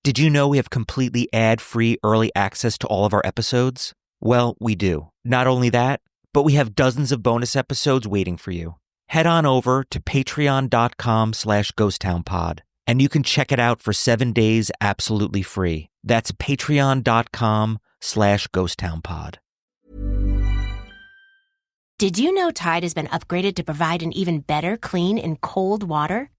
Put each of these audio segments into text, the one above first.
Did you know we have completely ad-free early access to all of our episodes? Well, we do. Not only that, but we have dozens of bonus episodes waiting for you. Head on over to patreon.com/ghosttownpod, and you can check it out for 7 days absolutely free. That's patreon.com/ghosttownpod. Did you know Tide has been upgraded to provide an even better clean in cold water?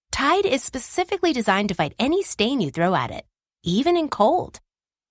Tide is specifically designed to fight any stain you throw at it, even in cold.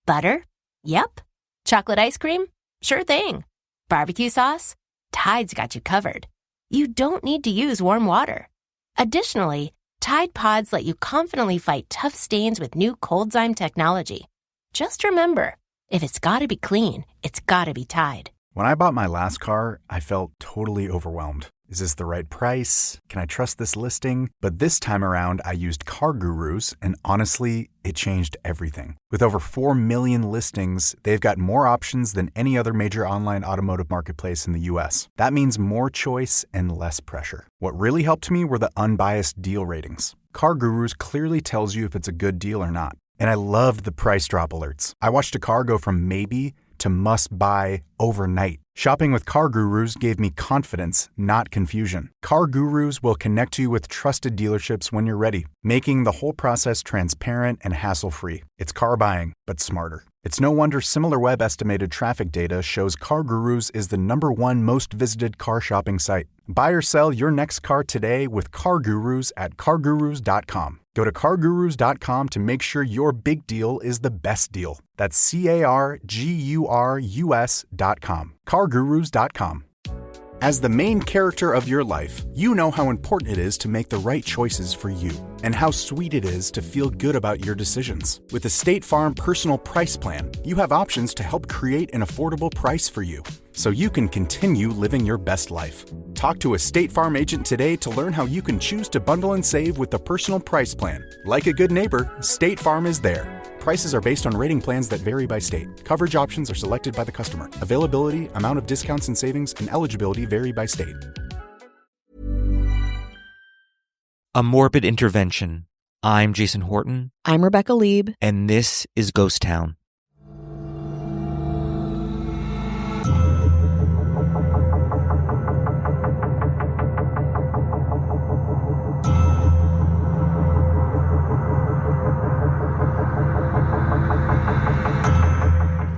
Butter? Yep. Chocolate ice cream? Sure thing. Barbecue sauce? Tide's got you covered. You don't need to use warm water. Additionally, Tide Pods let you confidently fight tough stains with new Coldzyme technology. Just remember, if it's gotta be clean, it's gotta be Tide. When I bought my last car, I felt totally overwhelmed. Is this the right price? Can I trust this listing? But this time around, I used Car Gurus, and honestly, it changed everything. With over 4 million listings, they've got more options than any other major online automotive marketplace in the US. That means more choice and less pressure. What really helped me were the unbiased deal ratings. Car Gurus clearly tells you if it's a good deal or not. And I loved the price drop alerts. I watched a car go from maybe to must buy overnight. Shopping with Car Gurus gave me confidence, not confusion. Car Gurus will connect you with trusted dealerships when you're ready, making the whole process transparent and hassle-free. It's car buying, but smarter. It's no wonder SimilarWeb estimated traffic data shows Car Gurus is the #1 most visited car shopping site. Buy or sell your next car today with Car Gurus at cargurus.com. Go to cargurus.com to make sure your big deal is the best deal. That's CARGURUS.com. cargurus.com. As the main character of your life, you know how important it is to make the right choices for you, and how sweet it is to feel good about your decisions. With the State Farm Personal Price Plan, you have options to help create an affordable price for you, so you can continue living your best life. Talk to a State Farm agent today to learn how you can choose to bundle and save with the Personal Price Plan. Like a good neighbor, State Farm is there. Prices are based on rating plans that vary by state. Coverage options are selected by the customer. Availability, amount of discounts and savings, and eligibility vary by state. A Morbid Intervention. I'm Jason Horton. I'm Rebecca Lieb. And this is Ghost Town.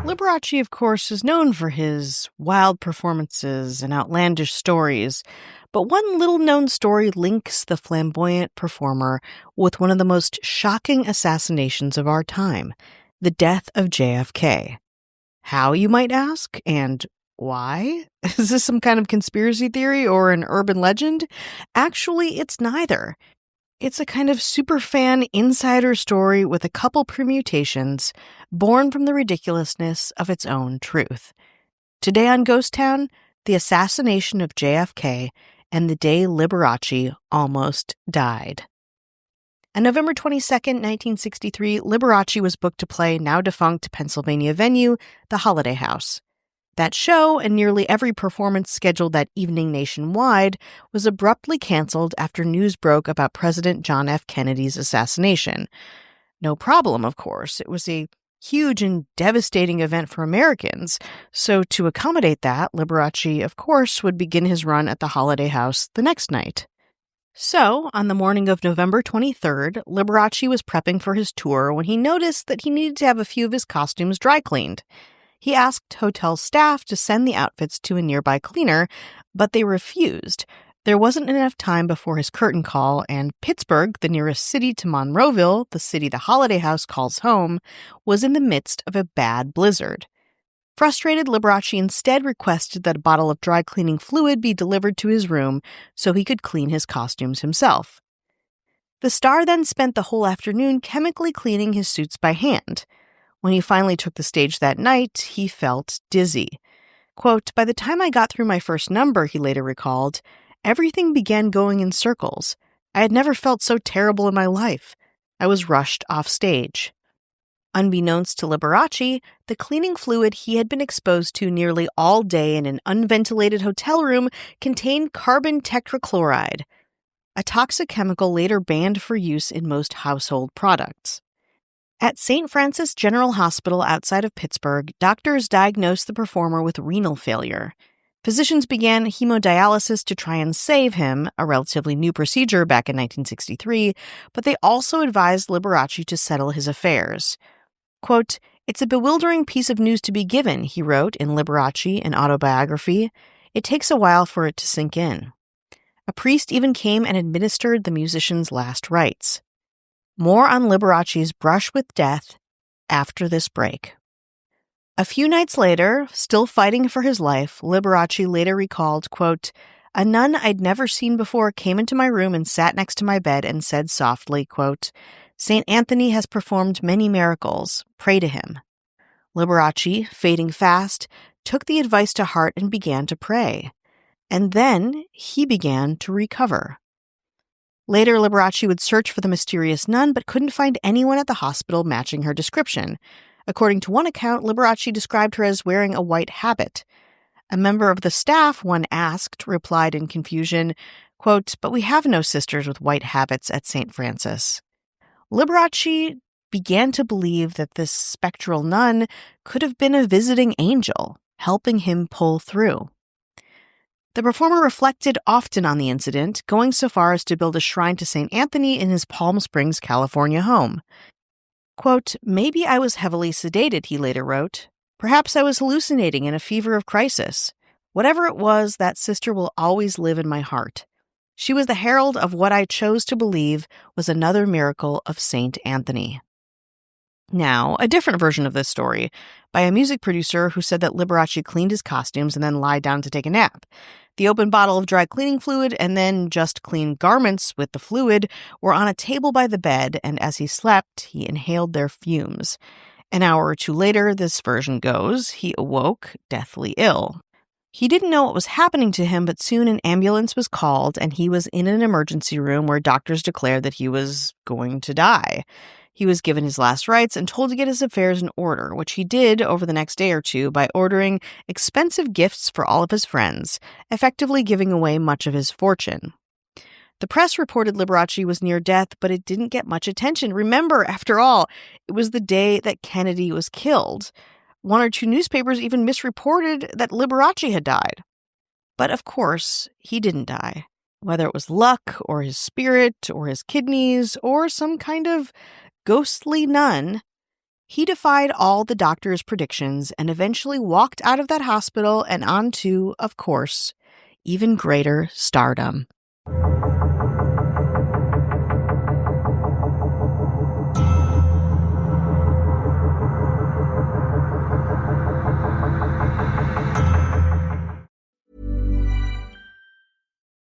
Liberace, of course, is known for his wild performances and outlandish stories, but one little-known story links the flamboyant performer with one of the most shocking assassinations of our time, the death of JFK. How, you might ask, and why? Is this some kind of conspiracy theory or an urban legend? Actually, it's neither. It's a kind of superfan insider story with a couple permutations, born from the ridiculousness of its own truth. Today on Ghost Town, the assassination of JFK and the day Liberace almost died. On November 22nd, 1963, Liberace was booked to play now-defunct Pennsylvania venue, the Holiday House. That show, and nearly every performance scheduled that evening nationwide, was abruptly canceled after news broke about President John F. Kennedy's assassination. No problem, of course. It was a huge and devastating event for Americans, so to accommodate that, Liberace, of course, would begin his run at the Holiday House the next night. So, on the morning of November 23rd, Liberace was prepping for his tour when he noticed that he needed to have a few of his costumes dry cleaned. He asked hotel staff to send the outfits to a nearby cleaner, but they refused. There wasn't enough time before his curtain call, and Pittsburgh, the nearest city to Monroeville, the city the Holiday House calls home, was in the midst of a bad blizzard. Frustrated, Liberace instead requested that a bottle of dry cleaning fluid be delivered to his room so he could clean his costumes himself. The star then spent the whole afternoon chemically cleaning his suits by hand. When he finally took the stage that night, he felt dizzy. Quote, "By the time I got through my first number," he later recalled, "everything began going in circles. I had never felt so terrible in my life. I was rushed off stage." Unbeknownst to Liberace, the cleaning fluid he had been exposed to nearly all day in an unventilated hotel room contained carbon tetrachloride, a toxic chemical later banned for use in most household products. At St. Francis General Hospital outside of Pittsburgh, doctors diagnosed the performer with renal failure. Physicians began hemodialysis to try and save him, a relatively new procedure back in 1963, but they also advised Liberace to settle his affairs. Quote, "It's a bewildering piece of news to be given," he wrote in Liberace, an autobiography. "It takes a while for it to sink in." A priest even came and administered the musician's last rites. More on Liberace's brush with death after this break. A few nights later, still fighting for his life, Liberace later recalled, quote, "A nun I'd never seen before came into my room and sat next to my bed and said softly, quote, 'St. Anthony has performed many miracles. Pray to him.' Liberace, fading fast, took the advice to heart and began to pray. And then he began to recover. Later, Liberace would search for the mysterious nun, but couldn't find anyone at the hospital matching her description. According to one account, Liberace described her as wearing a white habit. A member of the staff, one asked, replied in confusion, quote, "But we have no sisters with white habits at St. Francis." Liberace began to believe that this spectral nun could have been a visiting angel, helping him pull through. The performer reflected often on the incident, going so far as to build a shrine to St. Anthony in his Palm Springs, California home. Quote, "Maybe I was heavily sedated," he later wrote. "Perhaps I was hallucinating in a fever of crisis. Whatever it was, that sister will always live in my heart. She was the herald of what I chose to believe was another miracle of St. Anthony." Now, a different version of this story, by a music producer who said that Liberace cleaned his costumes and then lied down to take a nap. The open bottle of dry cleaning fluid and then just clean garments with the fluid were on a table by the bed, and as he slept, he inhaled their fumes. An hour or two later, this version goes, he awoke deathly ill. He didn't know what was happening to him, but soon an ambulance was called, and he was in an emergency room where doctors declared that he was going to die. He was given his last rites and told to get his affairs in order, which he did over the next day or two by ordering expensive gifts for all of his friends, effectively giving away much of his fortune. The press reported Liberace was near death, but it didn't get much attention. Remember, after all, it was the day that Kennedy was killed. One or two newspapers even misreported that Liberace had died. But of course, he didn't die. Whether it was luck, or his spirit, or his kidneys, or some kind of ghostly nun, he defied all the doctors' predictions and eventually walked out of that hospital and onto, of course, even greater stardom.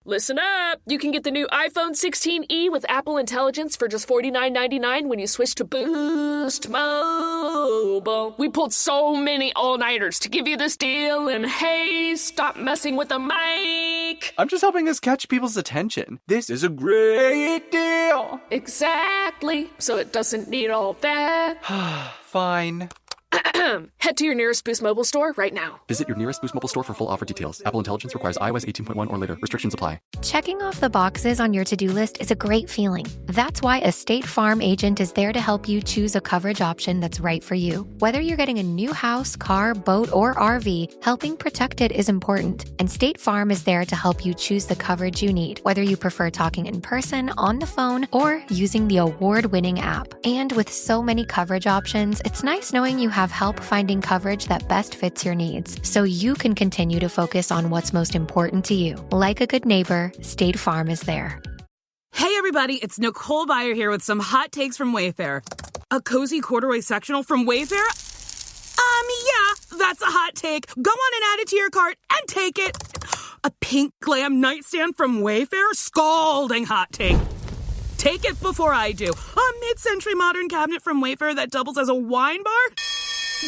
Listen up! You can get the new iPhone 16e with Apple Intelligence for just $49.99 when you switch to Boost Mobile. We pulled so many all-nighters to give you this deal, and hey, stop messing with the mic! I'm just helping us catch people's attention. This is a great deal! Exactly, so it doesn't need all that. Fine. Head to your nearest Boost Mobile store right now. Visit your nearest Boost Mobile store for full offer details. Apple Intelligence requires iOS 18.1 or later. Restrictions apply. Checking off the boxes on your to-do list is a great feeling. That's why a State Farm agent is there to help you choose a coverage option that's right for you. Whether you're getting a new house, car, boat, or RV, helping protect it is important. And State Farm is there to help you choose the coverage you need, whether you prefer talking in person, on the phone, or using the award-winning app. And with so many coverage options, it's nice knowing you have help finding coverage that best fits your needs, so you can continue to focus on what's most important to you. Like a good neighbor, State Farm is there. Hey everybody, it's Nicole Byer here with some hot takes from Wayfair. A cozy corduroy sectional from Wayfair? Yeah, that's a hot take. Go on and add it to your cart and take it. A pink glam nightstand from Wayfair? Scalding hot take. Take it before I do. A mid-century modern cabinet from Wayfair that doubles as a wine bar?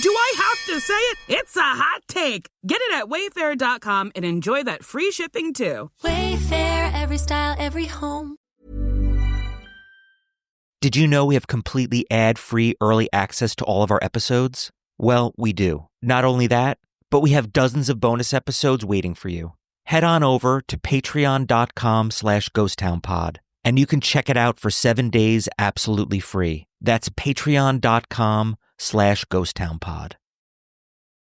Do I have to say it? It's a hot take. Get it at Wayfair.com and enjoy that free shipping too. Wayfair, every style, every home. Did you know we have completely ad-free early access to all of our episodes? Well, we do. Not only that, but we have dozens of bonus episodes waiting for you. Head on over to patreon.com/ghosttownpod. and you can check it out for 7 days absolutely free. That's patreon.com/ghosttownpod.